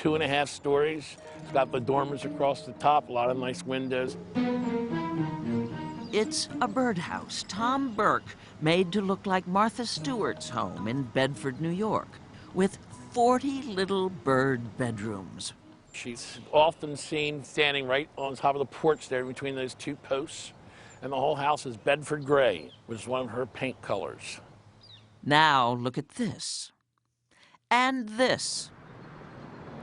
2.5 stories. It's got the dormers across the top, a lot of nice windows. It's a birdhouse Tom Burke made to look like Martha Stewart's home in Bedford, New York, with 40 little bird bedrooms. She's often seen standing right on top of the porch there between those two posts. And the whole house is Bedford gray, which is one of her paint colors. Now look at this. And this.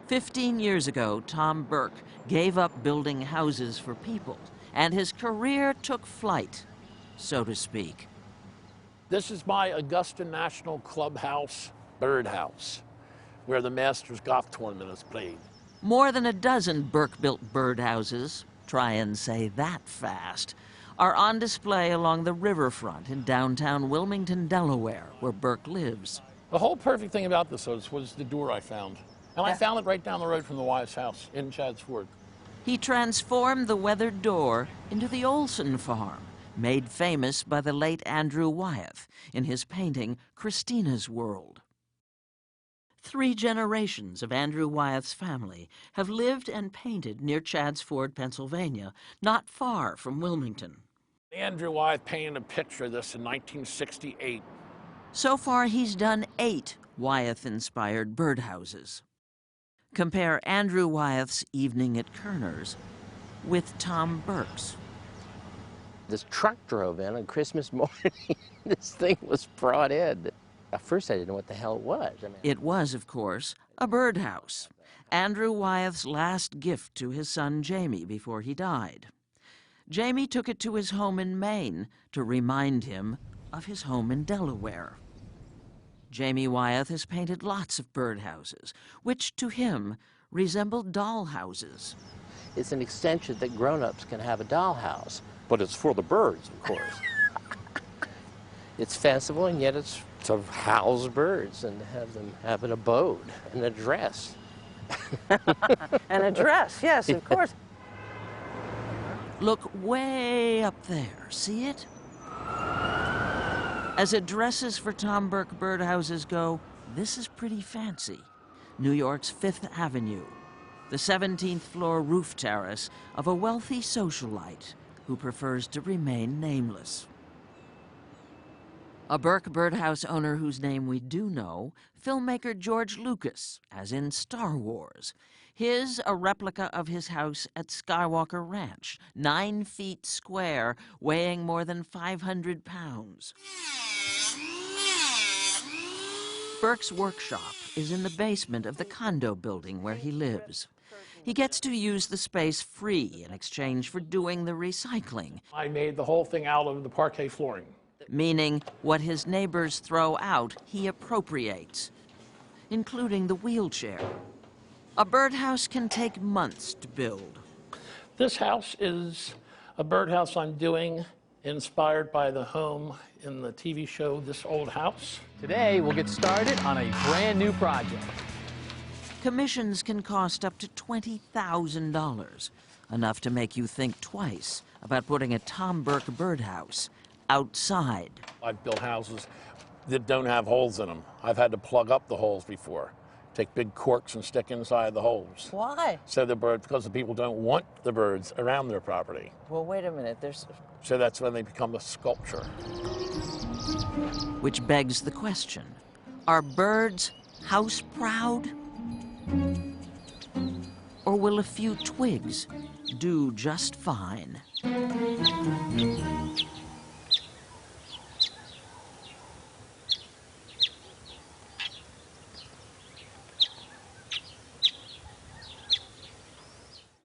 15 years ago, Tom Burke gave up building houses for people, and his career took flight, so to speak. This is my Augusta National Clubhouse birdhouse, where the Masters golf tournament is played. More than a dozen Burke-built birdhouses, try and say that fast, are on display along the riverfront in downtown Wilmington, Delaware, where Burke lives. The whole perfect thing about this was the door I found. And I found it right down the road from the Wyeth's house in Chadds Ford. He transformed the weathered door into the Olson farm, made famous by the late Andrew Wyeth in his painting Christina's World. 3 generations of Andrew Wyeth's family have lived and painted near Chadds Ford, Pennsylvania, not far from Wilmington. Andrew Wyeth painted a picture of this in 1968. So far, he's done 8 Wyeth-inspired birdhouses. Compare Andrew Wyeth's Evening at Kerner's with Tom Burke's. This truck drove in on Christmas morning. This thing was brought in. At first, I didn't know what the hell it was. It was, of course, a birdhouse. Andrew Wyeth's last gift to his son Jamie before he died. Jamie took it to his home in Maine to remind him of his home in Delaware. Jamie Wyeth has painted lots of birdhouses, which to him resembled dollhouses. It's an extension that grown-ups can have a dollhouse. But it's for the birds, of course. It's fanciful, and yet it's to house birds and have them have an abode, an address. An address, yes, of course. Look way up there, see it? As addresses for Tom Burke birdhouses go, this is pretty fancy. New York's 5th Avenue, the 17th floor roof terrace of a wealthy socialite who prefers to remain nameless. A Burke birdhouse owner whose name we do know, filmmaker George Lucas, as in Star Wars. His a replica of his house at Skywalker Ranch, 9 feet square, weighing more than 500 pounds. Burke's workshop is in the basement of the condo building where he lives. He gets to use the space free in exchange for doing the recycling. I made the whole thing out of the parquet flooring. Meaning what his neighbors throw out, he appropriates, including the wheelchair. A birdhouse can take months to build. This house is a birdhouse I'm doing, inspired by the home in the TV show This Old House. Today, we'll get started on a brand new project. Commissions can cost up to $20,000, enough to make you think twice about putting a Tom Burke birdhouse outside. I've built houses that don't have holes in them. I've had to plug up the holes before. Take big corks and stick inside the holes. Why? So the birds, because the people don't want the birds around their property. Well, wait a minute. There's... So that's when they become a sculpture. Which begs the question, are birds house proud? Or will a few twigs do just fine?